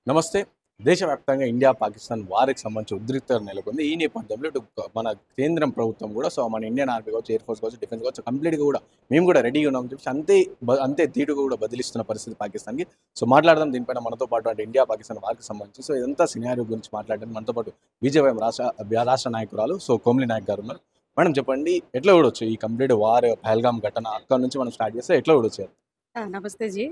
నమస్తే. దేశవ్యాప్తంగా ఇండియా, పాకిస్తాన్ వార్‌కి సంబంధించి ఉద్రిక్తత నెలకొంది. ఈ నేపథ్యంలో ఇటు మన కేంద్రం ప్రభుత్వం గూడా మన ఇండియన్ ఆర్మీ కావచ్చు, ఎయిర్ ఫోర్స్ కావచ్చు, డిఫెన్స్ కావచ్చు కంప్లీట్‌గా గూడా మేము గూడా రెడీగా ఉన్నామని చెప్పేసి అంతే ధీటుగా గూడా బదిలిస్తున్న పరిస్థితి పాకిస్తాన్‌కి. మాట్లాడదాం దీనిపైన మనతో పాటు అంటే ఇండియా, పాకిస్తాన్ వార్‌కి సంబంధించి. ఇదంతా సినారియో గురించి మాట్లాడడానికి మనతో పాటు బీజేవైఎం రాష్ట్ర నాయకురాలు కోమ్లి నాయక్ గారు ఉన్నారు. మేడం చెప్పండి, ఎట్లా చూడొచ్చు ఈ కంప్లీట్ వార్ పహల్గామ్ ఘటన అక్కడి నుంచి మనం స్టార్ట్ చేస్తే ఎట్లా చూడొచ్చు? నమస్తే జీ.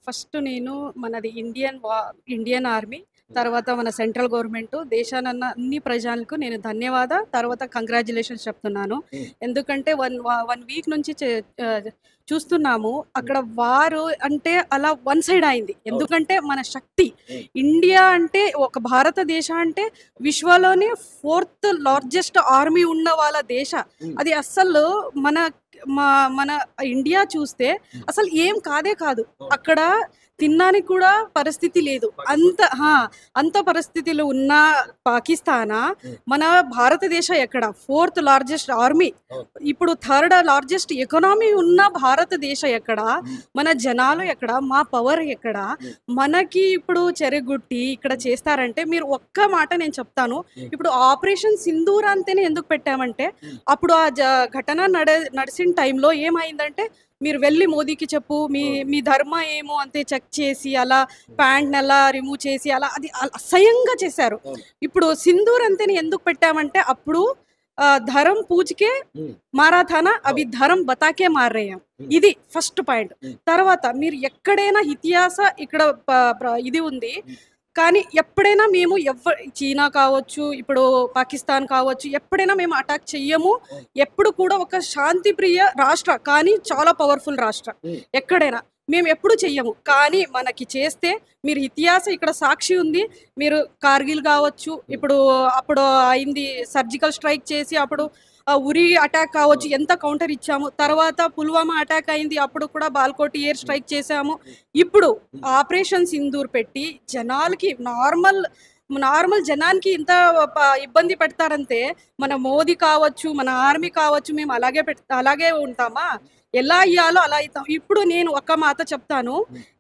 ఫస్ట్ నేను మనది ఇండియన్ ఆర్మీ, తర్వాత మన సెంట్రల్ గవర్నమెంట్, దేశానన్న అన్ని ప్రజలకు నేను తర్వాత కంగ్రాచ్యులేషన్స్ చెప్తున్నాను. ఎందుకంటే వన్ వీక్ నుంచి చూస్తున్నాము అక్కడ వారు అంటే అలా వన్ సైడ్ అయింది. ఎందుకంటే మన శక్తి ఇండియా అంటే ఒక భారతదేశ అంటే విశ్వలోనే 4th లార్జెస్ట్ ఆర్మీ ఉన్న వాళ్ళ దేశ. అది అస్సలు మన ఇండియా చూస్తే అసలు ఏం కాదే కాదు. అక్కడ తినడానికి కూడా పరిస్థితి లేదు. అంత పరిస్థితిలో ఉన్న పాకిస్తానా మన భారతదేశ ఎక్కడ 4th లార్జెస్ట్ ఆర్మీ, ఇప్పుడు 3rd లార్జెస్ట్ ఎకనామీ ఉన్న భారతదేశ ఎక్కడ, మన జనాలు ఎక్కడ, మా పవర్ ఎక్కడ? మనకి ఇప్పుడు చెరగొట్టి ఇక్కడ చేస్తారంటే మీరు ఒక్క మాట నేను చెప్తాను. ఇప్పుడు ఆపరేషన్ సింధూర్ అంతేనే ఎందుకు పెట్టామంటే అప్పుడు ఆ ఘటన నడిసిన టైంలో ఏమైందంటే మీరు వెళ్ళి మోదీకి చెప్పు మీ ధర్మ ఏమో అంతే చెక్ చేసి అలా ప్యాంట్ అలా రిమూవ్ చేసి అలా అది అసహ్యంగా చేశారు. ఇప్పుడు సింధూర్ అంతేనే ఎందుకు పెట్టామంటే అప్పుడు ధర్म पूछ के मारा था ना, अभी धर्म बता के मार रहे हैं. ఇది ఫస్ట్ పాయింట్. తర్వాత మీరు ఎక్కడైనా ఇతిహాస ఇక్కడ ఇది ఉంది. కానీ ఎప్పుడైనా మేము చీనా కావచ్చు, ఇప్పుడు పాకిస్తాన్ కావచ్చు, ఎప్పుడైనా మేము అటాక్ చెయ్యము. ఎప్పుడు కూడా ఒక శాంతి ప్రియ రాష్ట్ర కానీ చాలా పవర్ఫుల్ రాష్ట్ర. ఎక్కడైనా మేము ఎప్పుడు చెయ్యము. కానీ మనకి చేస్తే మీరు ఇతిహాసం ఇక్కడ సాక్షి ఉంది. మీరు కార్గిల్ కావచ్చు, అప్పుడు అయింది సర్జికల్ స్ట్రైక్ చేసి అప్పుడు ఉరి అటాక్ కావచ్చు, ఎంత కౌంటర్ ఇచ్చాము. తర్వాత పుల్వామా అటాక్ అయింది, అప్పుడు కూడా బాల్కోటి ఎయిర్ స్ట్రైక్ చేసాము. ఇప్పుడు ఆపరేషన్ సింధూర్ పెట్టి జనాలకి నార్మల్ జనానికి ఇంత ఇబ్బంది పెడతారంటే మన మోదీ కావచ్చు, మన ఆర్మీ కావచ్చు, మేము అలాగే ఉంటామా? ఎలా అయ్యాలో అలా అవుతాం. ఇప్పుడు నేను ఒక మాట చెప్తాను,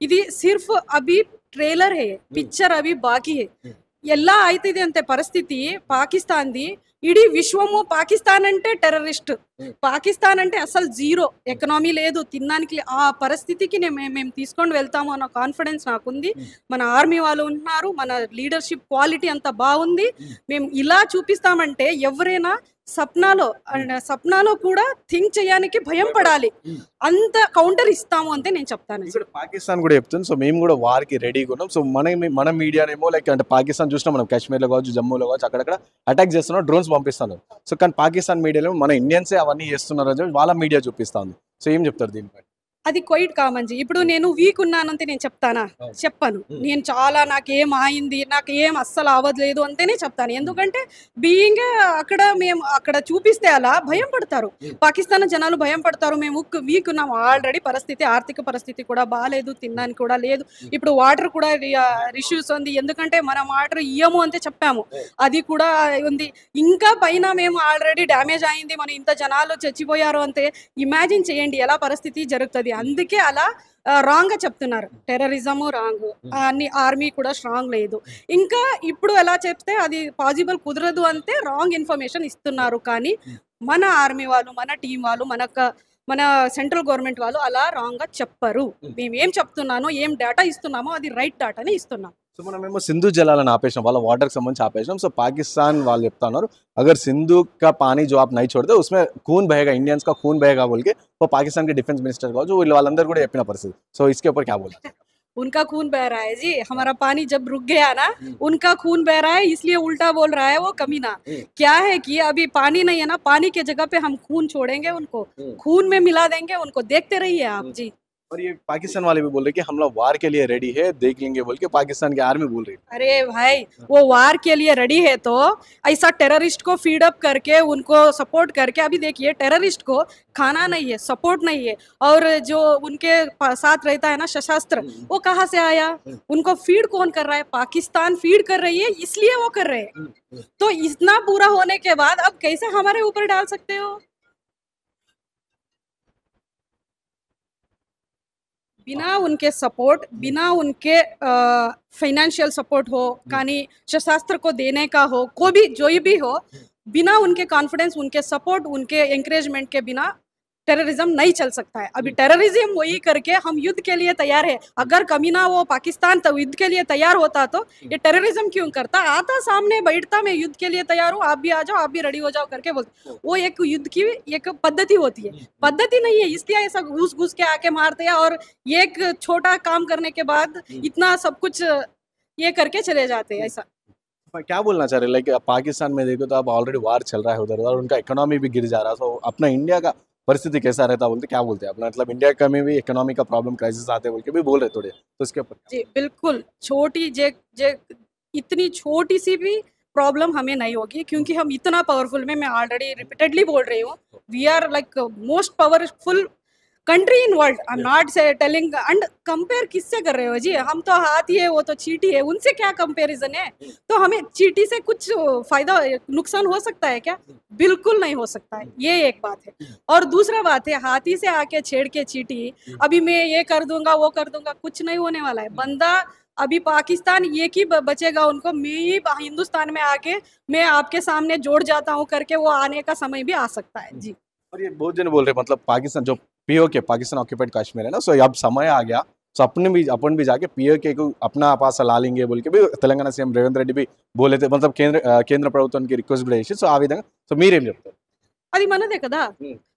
ఇది సిర్ఫ్ అభి ట్రైలర్ హే, పిక్చర్ అభి బాకీ హే. ఎలా అవుతుంది అంతే పరిస్థితి పాకిస్తాన్ది. ఇడీ విశ్వము పాకిస్తాన్ అంటే టెర్రరిస్ట్, పాకిస్తాన్ అంటే అసలు జీరో, ఎకనామీ లేదు, తినడానికి ఆ పరిస్థితికి మేము తీసుకొని వెళ్తాము అన్న కాన్ఫిడెన్స్ నాకుంది. మన ఆర్మీ వాళ్ళు ఉన్నారు, మన లీడర్షిప్ క్వాలిటీ అంత బాగుంది. మేము ఇలా చూపిస్తామంటే ఎవరైనా సప్నాలో కూడా థింక్ చేయడానికి భయం పడాలి. అంత కౌంటర్ ఇస్తాము అంటే నేను చెప్తాను. పాకిస్తాన్ కూడా చెప్తుంది, మేము కూడా వార్కి రెడీగా ఉన్నాం. మన మీడియానేమో లైక్ అంటే పాకిస్తాన్ చూసినా మనం కాశ్మీర్లో కావచ్చు, జమ్మూలో కావచ్చు, అక్కడక్కడ అటాక్ చేస్తున్నాం, డ్రోన్స్ పంపిస్తాను. కానీ పాకిస్తాన్ మీడియాలో మన ఇండియన్సే అవన్నీ చేస్తున్నారు అని వాళ్ళ మీడియా చూపిస్తాను. ఏం చెప్తారు దీనిపై? అది క్వైట్ కామన్ జీ. ఇప్పుడు నేను వీక్ ఉన్నానంటే నేను చెప్పను. నేను చాలా నాకేం అయింది, నాకేం అస్సలు అవ్వలేదు అంటేనే చెప్తాను. ఎందుకంటే బీయింగ్ అక్కడ చూపిస్తే అలా భయం పడతారు, పాకిస్తాన్ జనాలు భయం పడతారు. మేము వీక్ ఉన్నాం ఆల్రెడీ, ఆర్థిక పరిస్థితి కూడా బాగాలేదు, తినడానికి కూడా లేదు. ఇప్పుడు వాటర్ కూడా ఇష్యూస్ ఉంది, ఎందుకంటే మనం వాటర్ ఇయ్యము అంతే చెప్పాము, అది కూడా ఉంది. ఇంకా పైన మేము ఆల్రెడీ డ్యామేజ్ అయింది, మన ఇంత జనాలు చచ్చిపోయారు అంతే. ఇమాజిన్ చేయండి ఎలా పరిస్థితి జరుగుతుంది. అందుకే అలా రాంగ్ గా చెప్తున్నారు. టెర్రరిజము రాంగ్, అన్ని ఆర్మీ కూడా స్ట్రాంగ్ లేదు. ఇంకా ఇప్పుడు ఎలా చెప్తే అది పాసిబుల్ కుదరదు అంటే రాంగ్ ఇన్ఫర్మేషన్ ఇస్తున్నారు. కానీ మన ఆర్మీ వాళ్ళు, మన టీం వాళ్ళు, మన సెంట్రల్ గవర్నమెంట్ వాళ్ళు అలా రాంగ్ గా చెప్పరు. మేము ఏం చెప్తున్నానో, ఏం డేటా ఇస్తున్నామో అది రైట్ డేటానే ఇస్తున్నాం. మనమేమో సింధు జలాలను ఆపేసాం, వాళ్ళ వాటర్కి సంబంధించి ఆపేసాం. పాకిస్తాన్ వాళ్ళు చెప్తా ఉన్నారు, अगर सिंधु का पानी जो आप नहीं छोड़ते उसमें खून बहेगा, इंडियंस का खून बहेगा बोल के पाकिस्तान के डिफेंस मिनिस्टर का जो వాళ్ళందరూ కూడా చెప్పిన పరిస్థితి. इसके ऊपर क्या बोलते हैं? उनका खून बह रहा है जी, हमारा पानी जब रुक गया ना, उनका खून बह रहा है, इसलिए उल्टा बोल रहा है वो कमीना. क्या है कि अभी पानी नहीं है ना, पानी के जगह पे हम खून छोड़ेंगे, उनको खून में मिला देंगे, उनको देखते रहिए आप जी. और ये पाकिस्तान वाले भी बोल रहे कि हम लोग वार के लिए रेडी है, देख लेंगे बोल के पाकिस्तान की आर्मी बोल रही है. अरे भाई, वो वार के लिए रेडी है तो ऐसा टेररिस्ट को फीड अप करके उनको सपोर्ट करके, अभी देखिए टेररिस्ट को खाना नहीं है, सपोर्ट नहीं है, और जो उनके साथ रहता है ना सशस्त्र, वो कहाँ से आया? उनको फीड कौन कर रहा है? पाकिस्तान फीड कर रही है, इसलिए वो कर रहे हैं. तो इतना पूरा होने के बाद अब कैसे हमारे ऊपर डाल सकते हो? बिना उनके सपोर्ट, बिना उनके फाइनेंशियल सपोर्ट हो, कानी शस्त्र को देने का हो, कोई भी जो भी हो, बिना उनके कॉन्फिडेंस, उनके सपोर्ट, उनके एंकरेजमेंट के बिना टेररिज्म नहीं चल सकता है। अभी टेररिज्म वही करके हम युद्ध के लिए तैयार है। अगर कमीना वो पाकिस्तान तो युद्ध के लिए तैयार होता तो ये टेररिज्म क्यों करता? आता सामने बैठता, मैं युद्ध के लिए तैयार हूँ, आप भी आ जाओ, आप भी रेडी हो जाओ करके बोलते। वो एक युद्ध की एक पद्धति होती है, पद्धति नहीं है, इसलिए ऐसा घुस घुस के आके मारते हैं और एक छोटा काम करने के बाद इतना सब कुछ ये करके चले जाते हैं। ऐसा क्या बोलना चाह रहे, लाइक पाकिस्तान में देखो तो अब ऑलरेडी वार चल रहा है उधर, और उनका इकोनॉमी भी गिर जा रहा है, तो अपना इंडिया का परिस्थिति कैसा रहता बोलते, क्या बोलते हैं अपना, मतलब इंडिया का में भी इकोनॉमी का प्रॉब्लम क्राइसिस आते हैं बोल के भी बोल रहे थोड़े, तो इसके ऊपर जी बिल्कुल, छोटी जे जे इतनी छोटी सी भी प्रॉब्लम हमें नहीं होगी, क्योंकि हम इतना पावरफुल में, मैं ऑलरेडी रिपीटेडली बोल रही हूँ, we are like most powerful country in world. I am not say telling, and compare किससे कर रहे हो जी? हम तो हाथी है, वो तो चींटी है, उनसे क्या कंपैरिजन है? तो हमें चींटी से कुछ फायदा नुकसान हो सकता है क्या? बिल्कुल नहीं हो सकता है, ये एक बात है। और दूसरा बात है, हाथी से आके छेड़ के चींटी, अभी मैं ये कर दूंगा वो कर दूंगा, कुछ नहीं होने वाला है। बंदा अभी पाकिस्तान एक ही बचेगा उनको, मैं ही हिंदुस्तान में आके मैं आपके सामने जोड़ जाता हूँ करके वो आने का समय भी आ सकता है जी। और ये बहुत जन बोल रहे मतलब पाकिस्तान जो पीओके, पाकिस्तान ऑक्यूपाइड कश्मीर है ना, सो अब समय आ गया, सो अपन भी जाके पीओके को अपना पास ला लेंगे बोल के भी తెలంగాణ సీఎం రేవంత్ రెడ్డి भी बोले थे, मतलब కేంద్ర ప్రభుత్వానికి రిక్వెస్ట్ కూడా చేసి, సో ఆ విధంగా సో మీరేం చెప్తారు? అది మనదే కదా,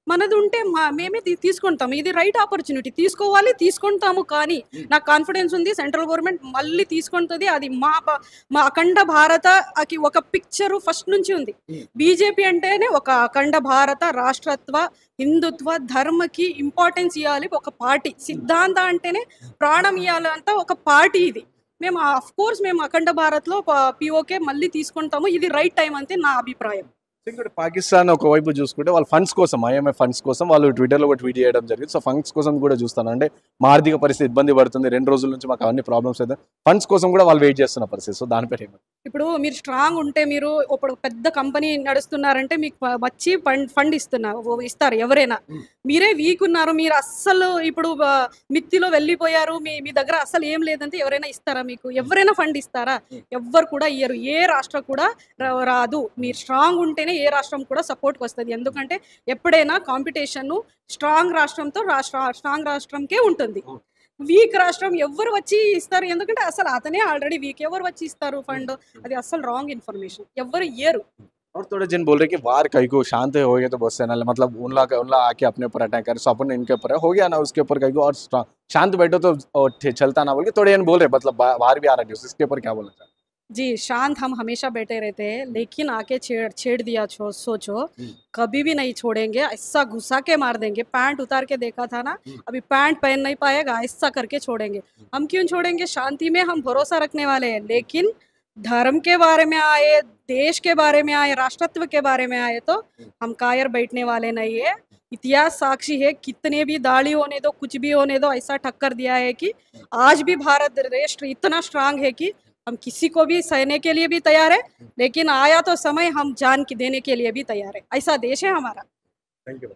మనది ఉంటే మేమే తీసుకుంటాము, ఇది రైట్ ఆపర్చునిటీ, తీసుకోవాలి, తీసుకుంటాము. కానీ నాకు కాన్ఫిడెన్స్ ఉంది సెంట్రల్ గవర్నమెంట్ మళ్ళీ తీసుకుంటుంది. అది మా అఖండ భారతకి ఒక పిక్చరు ఫస్ట్ నుంచి ఉంది. బీజేపీ అంటేనే ఒక అఖండ భారత రాష్ట్రత్వ, హిందుత్వ, ధర్మకి ఇంపార్టెన్స్ ఇవ్వాలి ఒక పార్టీ, సిద్ధాంత అంటేనే ప్రాణం ఇవ్వాలంట ఒక పార్టీ ఇది. మేము ఆఫ్ కోర్స్ మేము అఖండ భారత్లో పిఓకే మళ్ళీ తీసుకుంటాము, ఇది రైట్ టైం అంతే నా అభిప్రాయం. ఇంకోటి పాకిస్తాన్ ఒకవైపు చూసుకుంటే వాళ్ళ ఫండ్స్ కోసం, ఐఎంఎఫ్ ఫండ్స్ కోసం వాళ్ళు ట్విట్టర్లో కూడా ట్వీట్ చేయడం జరిగింది. సో ఫండ్స్ కోసం కూడా చూస్తాను, అంటే మా ఆర్థిక పరిస్థితి ఇబ్బంది పడుతుంది, 2 రోజుల నుంచి మాకు అవన్నీ ప్రాబ్లమ్స్ అయితే ఫండ్స్ కోసం కూడా వాళ్ళు వెయిట్ చేస్తున్న పరిస్థితి. సో దానిపై ఏమంటారు? ఇప్పుడు మీరు స్ట్రాంగ్ ఉంటే, మీరు ఇప్పుడు పెద్ద కంపెనీ నడుస్తున్నారంటే మీకు వచ్చి ఫండ్ ఇస్తారు ఎవరైనా. మీరే వీక్ ఉన్నారు, మీరు అస్సలు ఇప్పుడు మిత్తిలో వెళ్ళిపోయారు, మీ దగ్గర అస్సలు ఏం లేదంటే ఎవరైనా ఇస్తారా మీకు? ఎవరైనా ఫండ్ ఇస్తారా? ఎవ్వరు కూడా ఇయ్యరు, ఏ రాష్ట్రం కూడా రాదు. మీరు స్ట్రాంగ్ ఉంటేనే ఏ రాష్ట్రం కూడా సపోర్ట్కి వస్తుంది. ఎందుకంటే ఎప్పుడైనా కాంపిటీషన్ స్ట్రాంగ్ రాష్ట్రంతో స్ట్రాంగ్ రాష్ట్రంకే ఉంటుంది. వీక్ రాష్ట్రం ఎవరు వచ్చి ఇస్తారు? ఎందుకంటే అసలు అతనే ఆల్రెడీ వీక్, ఎవరు వచ్చి ఇస్తారు ఫండ్? అది అసలు రాంగ్ ఇన్ఫర్మేషన్, ఎవరు ఇయ్యరు. और थोड़े जन बोल रहे कि वार कहीं को शांत हो गया तो बहुत सेना, मतलब उनला आके अपने ऊपर अटैक करे, सो अपन इनके ऊपर हो गया ना, उसके ऊपर कहीं को और शांत बैठो तो चलता ना बोल के थोड़े जन बोल रहे, मतलब वार भी आ रहा है, इसके ऊपर क्या बोलना चाहते? जी शांत हम हमेशा बैठे रहते हैं, लेकिन आके छेड़ दिया सोचो कभी भी नहीं छोड़ेंगे, ऐसा घुसा के मार देंगे. पैंट उतार के देखा था ना, अभी पैंट पहन नहीं पाएगा, ऐसा करके छोड़ेंगे. हम क्यों छोड़ेंगे? शांति में हम भरोसा रखने वाले हैं, लेकिन धर्म के बारे में आए, देश के बारे में आए, राष्ट्रत्व के बारे में आए तो हम कायर बैठने वाले नहीं है. इतिहास साक्षी है, कितने भी दाढ़ी होने दो, कुछ भी होने दो, ऐसा टक्कर दिया है कि आज भी भारत देश इतना स्ट्रांग है कि हम किसी को भी सहने के लिए भी तैयार है, लेकिन आया तो समय हम जान की देने के लिए भी तैयार है. ऐसा देश है हमारा. Thank you.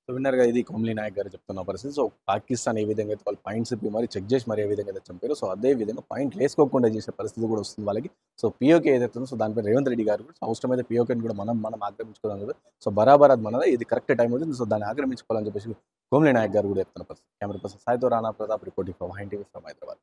సో విన్నర్గా ఇది కొమ్లి నాయక్ గారు చెప్తున్న పరిస్థితి. సో పాకిస్తాన్ ఏ విధంగా అయితే వాళ్ళు పాయింట్స్ ఇప్పి మరి చెక్ చేసి మరి ఏ విధంగా అయితే చంపారో, సో అదే విధంగా పాయింట్లు వేసుకోకుండా చేసే పరిస్థితి కూడా వస్తుంది వాళ్ళకి. సో పిఓకే ఏదైతే ఉందో, సో దానిపై రేవంత్ రెడ్డి గారు కూడా అవసరమైతే పిఓకేని కూడా మనం ఆక్రమించుకోవడం కదా, సో బరాబర్ అది మనదే, ఇది కరెక్ట్ టైం అవుతుంది, సో దాన్ని ఆక్రమించుకోవాలని చెప్పేసి కొమ్లి నాయక్ గారు కూడా చెప్తున్న పరిస్థితి. కెమెరా పర్సన్ సాయితో రాణా ప్రతాప్ రిపోర్టింగ్ ఫ్రమ్ హైన్ టీవీ ఫ్రమ్ హైదరాబాద్.